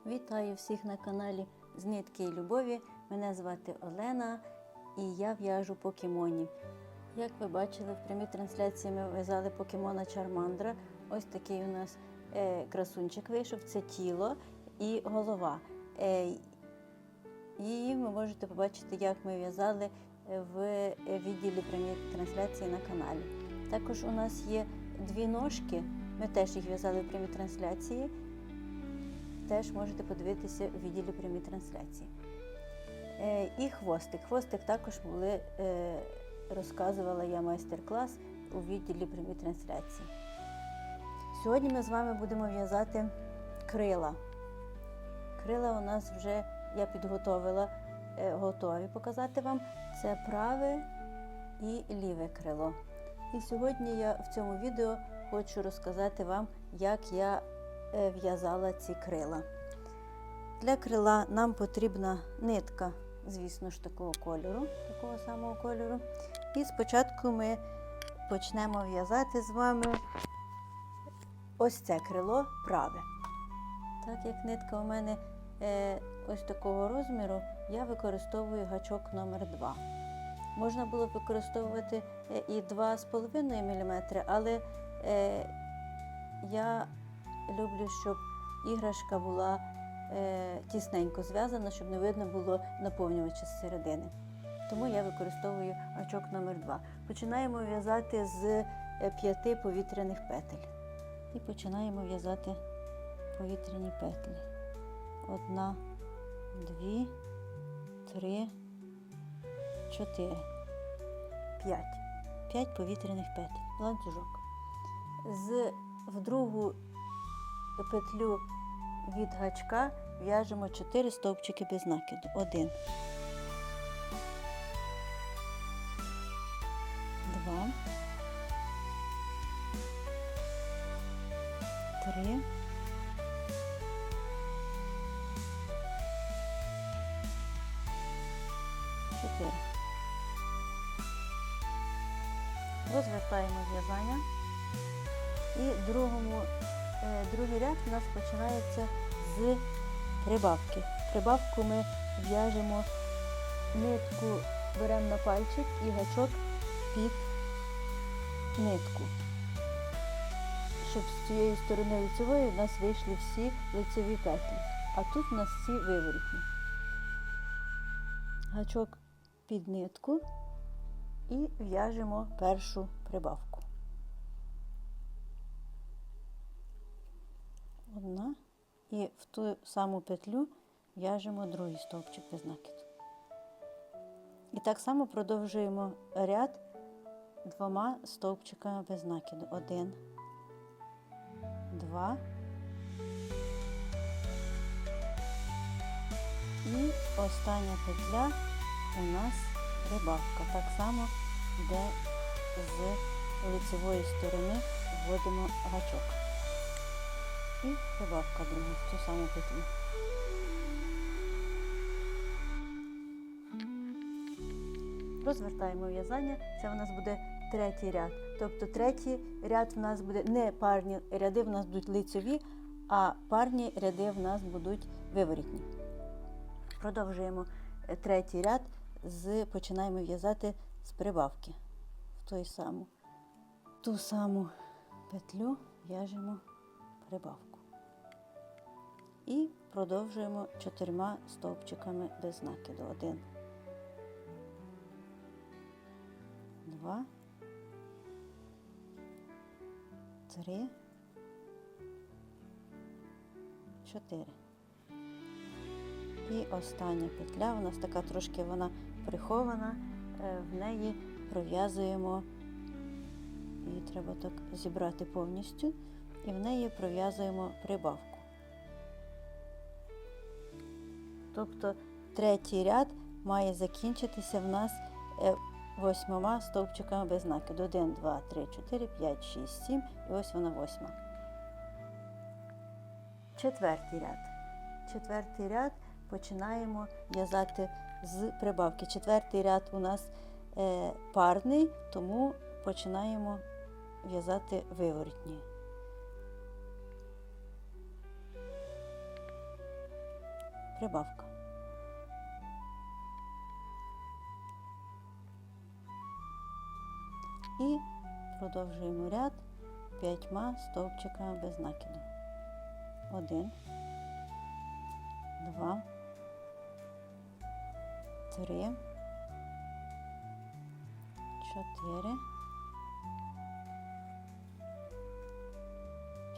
Вітаю всіх на каналі з нитки і любові. Мене звати Олена і я в'яжу покемонів. Як ви бачили, в прямій трансляції ми в'язали покемона Чармандра. Ось такий у нас красунчик вийшов, це тіло і голова. Її ви можете побачити, як ми в'язали в відділі прямої трансляції на каналі. Також у нас є дві ножки, ми теж їх в'язали в прямій трансляції. Теж можете подивитися у відділі прямій трансляції. І хвостик. Хвостик також розказувала я майстер-клас у відділі прямій трансляції. Сьогодні ми з вами будемо в'язати крила. Крила у нас вже я підготовила, готові показати вам. Це праве і ліве крило. І сьогодні я в цьому відео хочу розказати вам, як я в'язала ці крила. Для крила нам потрібна нитка, звісно ж, такого кольору, такого самого кольору. І спочатку ми почнемо в'язати з вами ось це крило праве. Так як нитка у мене ось такого розміру, я використовую гачок номер 2. Можна було б використовувати і 2,5 мм, але я люблю, щоб іграшка була тісненько зв'язана, щоб не видно було наповнювача з середини. Тому я використовую гачок номер 2. Починаємо в'язати з 5 повітряних петель. І починаємо в'язати повітряні петлі. 1, 2, 3, 4, 5. 5 повітряних петель. Ланцюжок. В другу петлю від гачка в'яжемо 4 стовпчики без накиду. 1, 2, 3, 4. Розвертаємо в'язання. І другий ряд у нас починається з прибавки. Прибавку ми в'яжемо, нитку беремо на пальчик і гачок під нитку. Щоб з цієї сторони лицевої у нас вийшли всі лицеві петлі, а тут у нас всі виворотні. Гачок під нитку і в'яжемо першу прибавку. 1. І в ту саму петлю в'яжемо другий стовпчик без накиду. І так само продовжуємо ряд 2 стовпчиками без накиду. 1, 2. І остання петля у нас прибавка. Так само, де з лицевої сторони вводимо гачок. І прибавка друга в цю саму петлю. Розвертаємо в'язання. Це у нас буде третій ряд. Тобто третій ряд в нас буде не парні ряди, в нас будуть лицеві, а парні ряди в нас будуть виворітні. Продовжуємо третій ряд, починаємо в'язати з прибавки. В ту саму петлю в'яжемо прибавку. І продовжуємо 4 стовпчиками без накиду. 1, 2, 3, 4. І остання петля, у нас така трошки вона прихована, в неї пров'язуємо, її треба так зібрати повністю, і в неї пров'язуємо прибавку. Тобто третій ряд має закінчитися в нас 8 стовпчиками без накиду. 1, 2, 3, 4, 5, 6, 7 і ось вона 8. Четвертий ряд. Четвертий ряд починаємо в'язати з прибавки. Четвертий ряд у нас парний, тому починаємо в'язати виворотні. прибавка. І продовжуємо ряд 5 стовпчиками без накиду. 1, 2, 3, 4,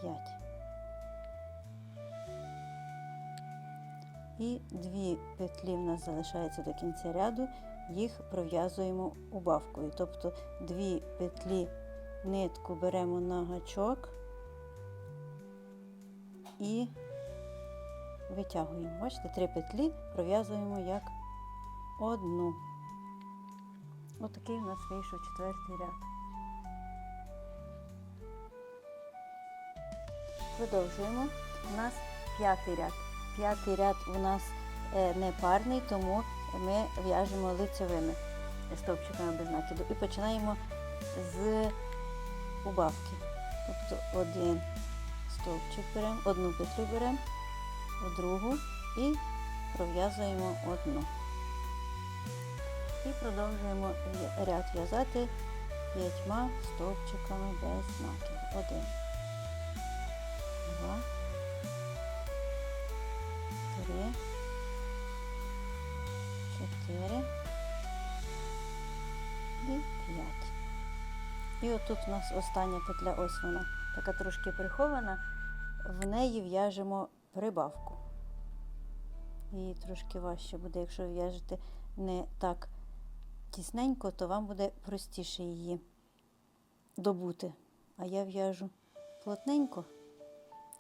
5. І 2 петлі в нас залишаються до кінця ряду, їх пров'язуємо убавкою. Тобто 2 петлі нитку беремо на гачок і витягуємо. Бачите, 3 петлі пров'язуємо як одну. Отакий у нас вийшов 4-й ряд. Продовжуємо. У нас 5-й ряд. 5-й ряд у нас не парний, тому ми в'яжемо лицевими стовпчиками без накиду. І починаємо з убавки. Тобто один стовпчик беремо, одну петлю беремо, в другу і пров'язуємо одну. І продовжуємо ряд в'язати 5 стовпчиками без накиду. 1, 2, 3, 4 і 5. І отут у нас остання петля, ось вона, така трошки прихована, в неї в'яжемо прибавку. Її трошки важче буде, якщо в'яжете не так тісненько, то вам буде простіше її добути. А я в'яжу плотненько,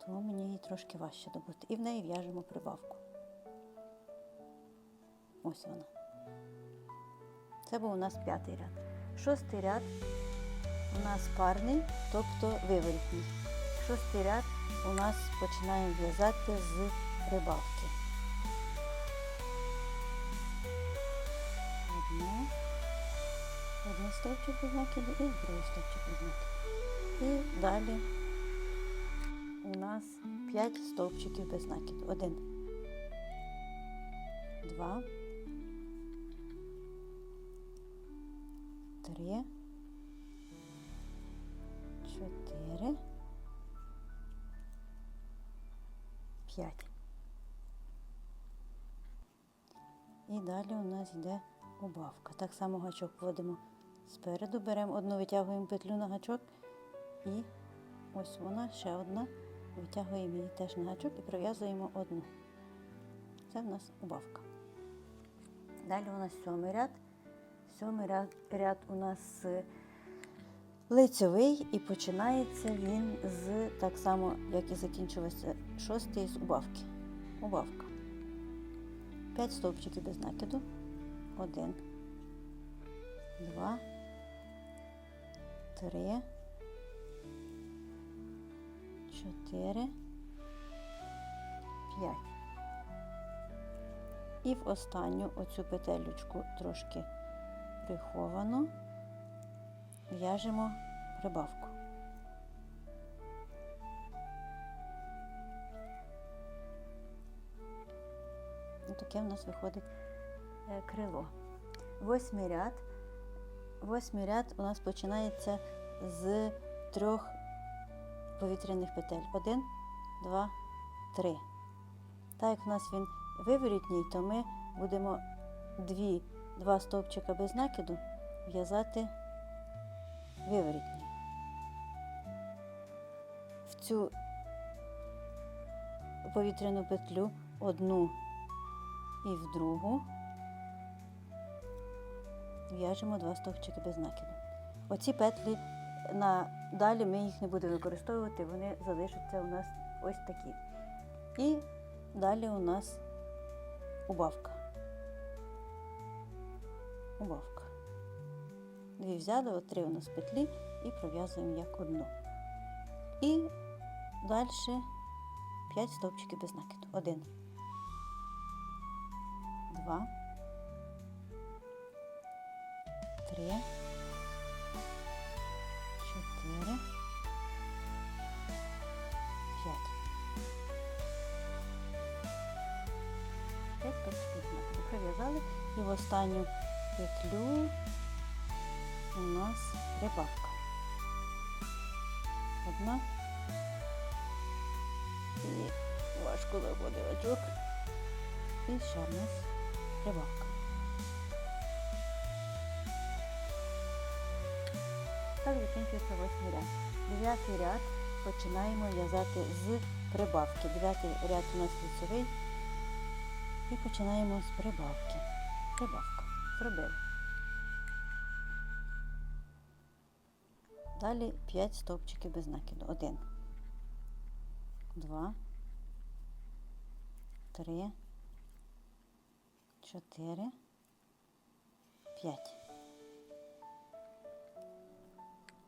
тому мені її трошки важче добути. І в неї в'яжемо прибавку. Ось вона. Це був у нас 5-й ряд. 6-й ряд у нас парний, тобто виворітній. 6-й ряд у нас починаємо в'язати з прибавки. Один стовпчик без накиду і другий стовпчик без накиду. І далі у нас 5 стовпчиків без накиду. 1, 2, 3, 4, 5. І далі у нас йде убавка. Так само гачок вводимо спереду, беремо одну, витягуємо петлю на гачок і ось вона, ще одна, витягуємо її теж на гачок і пров'язуємо одну. Це в нас убавка. Далі у нас 7-й ряд. 7-й ряд у нас лицьовий і починається він з, так само, як і закінчувався 6-й, з убавки. Убавка. 5 стовпчиків без накиду. 1, 2, 3, 4, 5. І в останню оцю петелючку трошки приховано в'яжемо прибавку. Ось таке в нас виходить крило. 8-й ряд. 8-й ряд у нас починається з 3 повітряних петель. 1, 2, 3. Так як у нас він виворітній, то ми будемо 2 стовпчика без накиду в'язати виворітній. В цю повітряну петлю одну і в другу в'яжемо 2 стовпчики без накиду. Оці петлі далі ми їх не будемо використовувати, вони залишаться у нас ось такі. І далі у нас убавка. Убавка. 2 взяли, от 3 у нас петлі і пров'язуємо як одну. І далі 5 стовпчиків без накиду. 1, 2, 3, 4, 5. пров'язали. І в останню петлю у нас прибавка. Одна. І важко заходить очок. І ще в нас прибавка. Так закінчується 8-й ряд. 9-й ряд починаємо в'язати з прибавки. 9-й ряд у нас лицевий. І починаємо з прибавки. Прибавка. Зробили. Далі 5 стовпчиків без накиду. 1, 2, 3, 4, 5.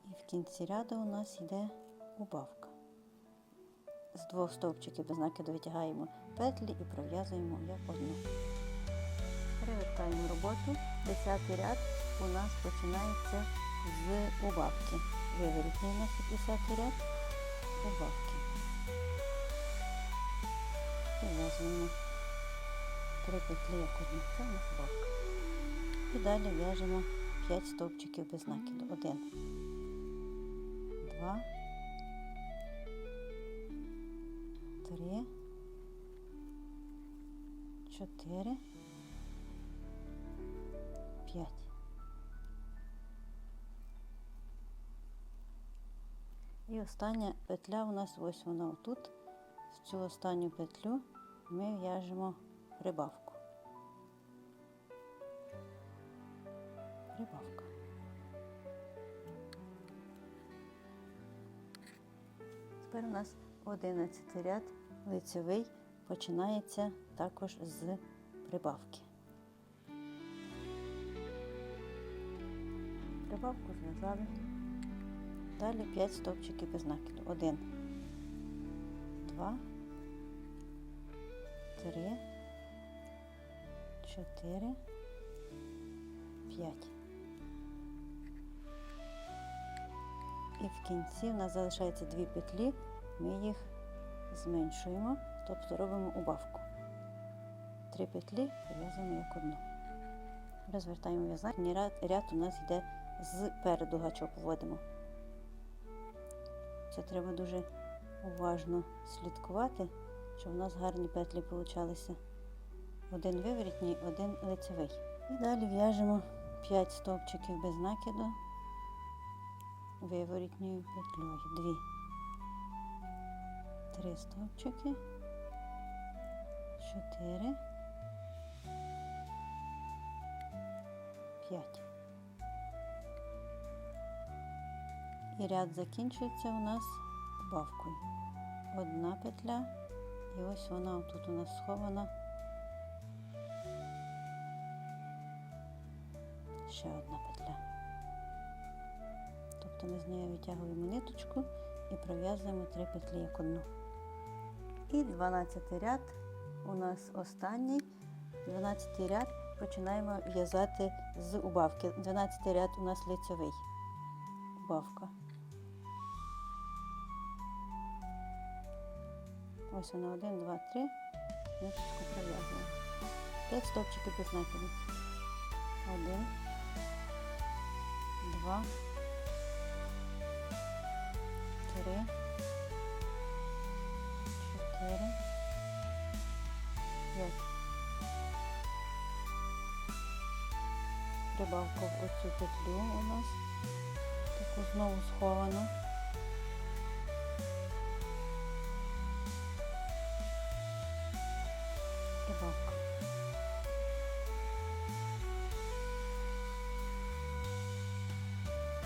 І в кінці ряду у нас йде убавка. З 2 стовпчиків без накиду витягаємо петлі і пров'язуємо як одну. Перевертаємо роботу. 10-й ряд у нас починається з убавки. Виворітній у нас 10-й ряд, убавки. Пров'язуємо 3 петлі як одну. Це у нас убавка. І далі в'яжемо 5 стовпчиків без накиду. 1, 2, 3, 4, 5. І остання петля у нас ось вона отут. В цю останню петлю ми в'яжемо прибавку. Прибавка. Тепер у нас 11-й ряд лицевий починається також з прибавки. Прибавку зв'язали. Далі 5 стовпчиків без накиду. 1, 2, 3, 4, 5. І в кінці у нас залишається 2 петлі, ми їх зменшуємо, тобто робимо убавку. 3 петлі пров'язуємо як одну. Розвертаємо в'язання. Ряд у нас йде зпереду, гачок вводимо. Це треба дуже уважно слідкувати, щоб у нас гарні петлі получалися. 1 виворітній, 1 лицевий. І далі в'яжемо 5 стовпчиків без накиду виворітньою петлею. 2, 3 стовпчики, 4, 5. І ряд закінчується у нас убавкою. 1 петля, і ось вона тут у нас схована. Ще 1 петля. Тобто ми з нею витягуємо ниточку і пров'язуємо 3 петлі як одну. І 12-й ряд у нас останній. 12-й ряд починаємо в'язати з убавки. 12-й ряд у нас лицевий. Убавка. Ось вона 1, 2, 3. Ниточку пров'язуємо. 5 стовпчиків без накиду. 1, 2, 3, 4, 5. Прибавка в оцю петлю у нас, таку знову сховану. Прибавка.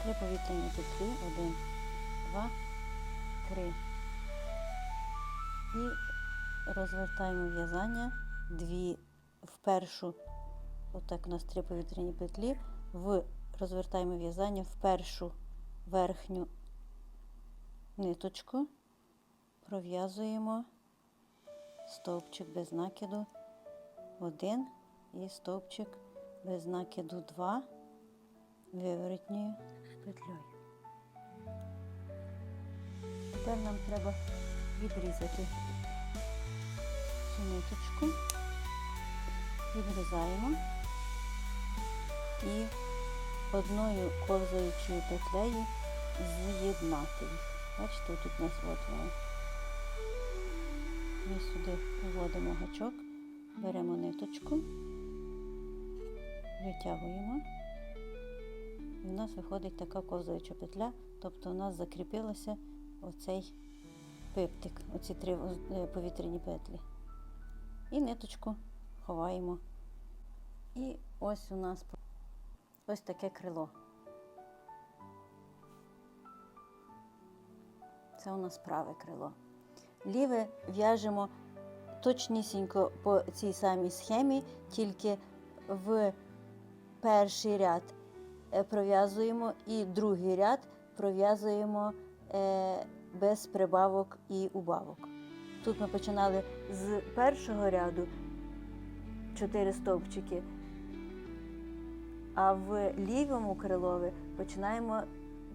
Три повітряні петлі, 1, 2, 3. І розвертаємо в'язання, 2 в першу, отак у нас 3 повітряні петлі, розвертаємо в'язання в першу верхню ниточку, пров'язуємо стовпчик без накиду 1 і стовпчик без накиду 2 виворотньою петлею. Тепер нам треба відрізати цю ниточку відрізаємо і одною ковзаючою петлею з'єднати їх. Бачите, тут у нас от воно. Ми сюди вводимо гачок, беремо ниточку, витягуємо, і в нас виходить така ковзаюча петля, тобто у нас закріпилося оцей пиптик, оці 3 повітряні петлі. І ниточку ховаємо. І ось у нас ось таке крило. Це у нас праве крило. Ліве в'яжемо точнісінько по цій самій схемі, тільки в перший ряд пров'язуємо і другий ряд пров'язуємо без прибавок і убавок. Тут ми починали з першого ряду 4 стовпчики, а в лівому крилові починаємо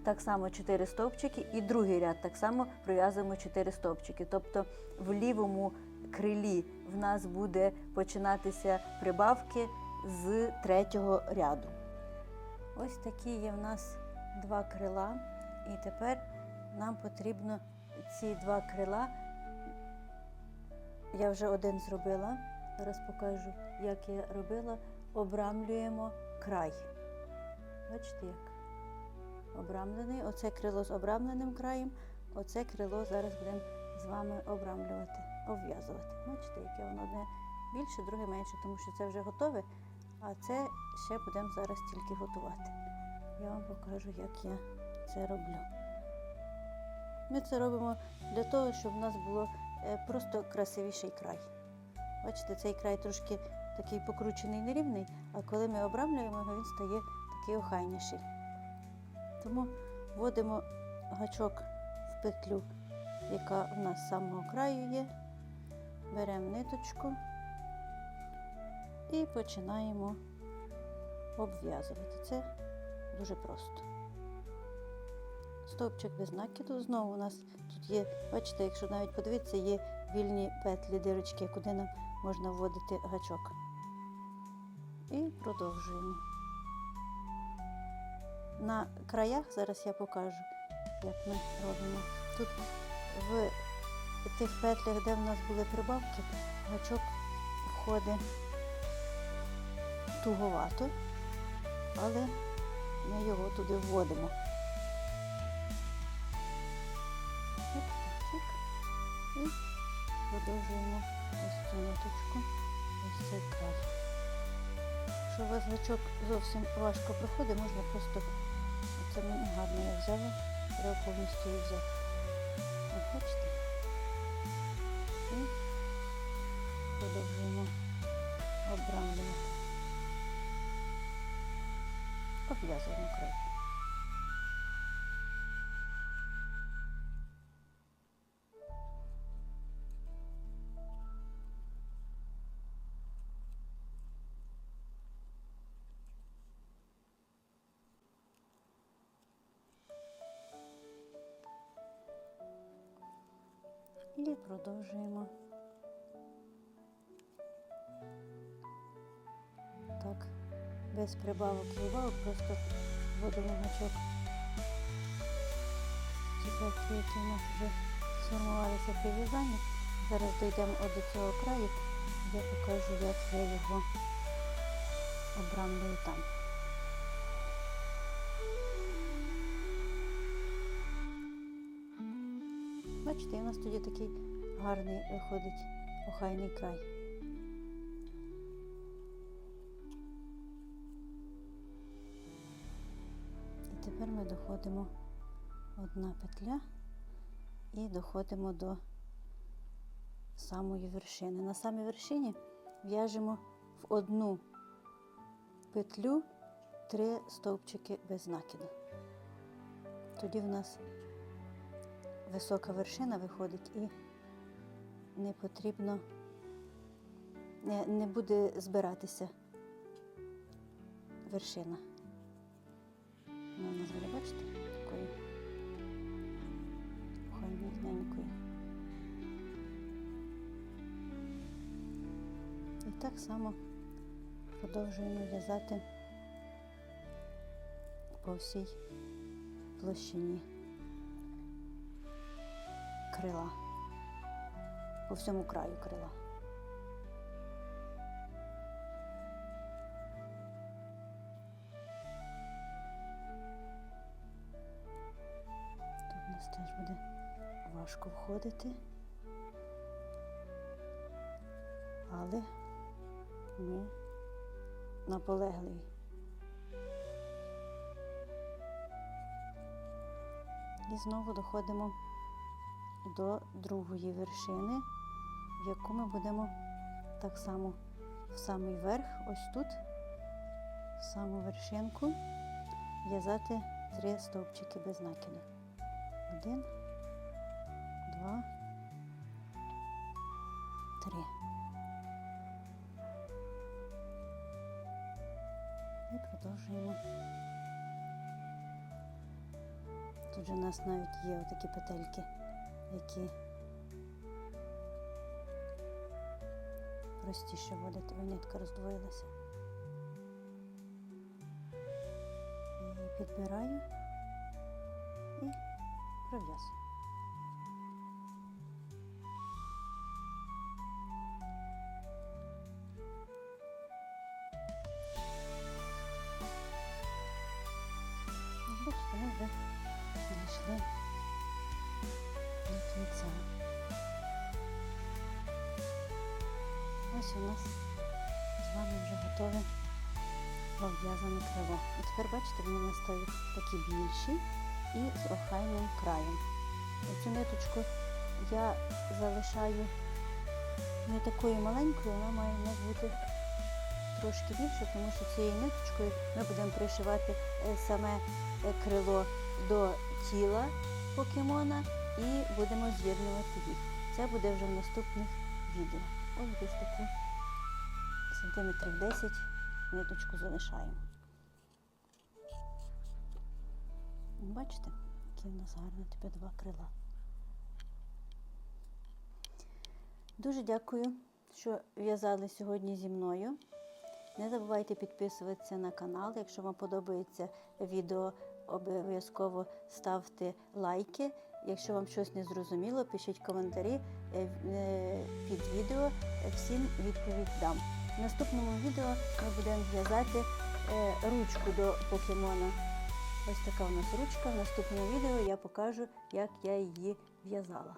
так само 4 стовпчики і другий ряд так само пров'язуємо 4 стовпчики. Тобто в лівому крилі в нас буде починатися прибавки з 3-го ряду. Ось такі є в нас 2 крила, і тепер нам потрібно ці 2 крила, я вже один зробила, зараз покажу, як я робила, обрамлюємо край. Бачите як? Обрамлений, оце крило з обрамленим краєм, оце крило зараз будемо з вами обрамлювати, обв'язувати. Бачите, яке воно одне більше, друге менше, тому що це вже готове, а це ще будемо зараз тільки готувати. Я вам покажу, як я це роблю. Ми це робимо для того, щоб в нас було просто красивіший край. Бачите, цей край трошки такий покручений, нерівний, а коли ми обрамлюємо його, він стає такий охайніший. Тому вводимо гачок в петлю, яка у нас з самого краю є, беремо ниточку і починаємо обв'язувати. Це дуже просто. Стовпчик без накиду. Знову у нас тут є, бачите, якщо навіть подивитися, є вільні петлі, дирочки, куди нам можна вводити гачок. І продовжуємо. На краях зараз я покажу, як ми робимо. Тут в тих петлях, де в нас були прибавки, гачок входить туговато, але ми його туди вводимо. І продовжуємо ось цю ниточку, ось цей край. Якщо у вас гачок зовсім важко проходить, можна просто, це мені гарно я взяла, треба повністю її взяти. Ось, бачите? І продовжуємо обрамлювати. Обв'язуємо край. І продовжуємо так, без прибавок і убавок, просто вводимо гачок. Ці петлі, які у нас вже сформувалися при в'язанні. Зараз дійдемо до цього краю, я покажу, як я його обрамлюю там. Бачите, у нас тоді такий гарний виходить охайний край. І тепер ми доходимо одна петля і доходимо до самої вершини. На самій вершині в'яжемо в одну петлю 3 стовпчики без накиду. Тоді в нас висока вершина виходить і не потрібно, не буде збиратися вершина. Ну, у нас буде, бачите, такою охайненькою. І так само Продовжуємо в'язати по всій площині крила, по всьому краю крила. Тут у нас теж буде важко входити, але ми наполегливі. І знову доходимо до другої вершини, в яку ми будемо так само в самий верх, ось тут, в саму вершинку, в'язати 3 стовпчики без накиду. 1, 2, 3. І продовжуємо. Тут же у нас навіть є отакі петельки, які простіше вводити, бо нитка роздвоїлася. Її підбираю і пров'язую. Бачите, ми вже дійшли до кінця. Ось у нас з вами вже готове пров'язане крило. І тепер, бачите, вони у нас стають такі більші і з охайним краєм. Оцю ниточку я залишаю не такою маленькою, вона має у нас бути трошки більше, тому що цією ниточкою ми будемо пришивати саме крило до тіла покемона і будемо з'єднувати їх. Це буде вже в наступних відео. Ось десь таку сантиметрів 10 ниточку залишаємо. Бачите, які в нас гарні тепер 2 крила. Дуже дякую, що в'язали сьогодні зі мною. Не забувайте підписуватися на канал. Якщо вам подобається відео, обов'язково ставте лайки. Якщо вам щось не зрозуміло, пишіть коментарі під відео. Всім відповідь дам. В наступному відео ми будемо в'язати ручку до покемона. Ось така у нас ручка. В наступному відео я покажу, як я її в'язала.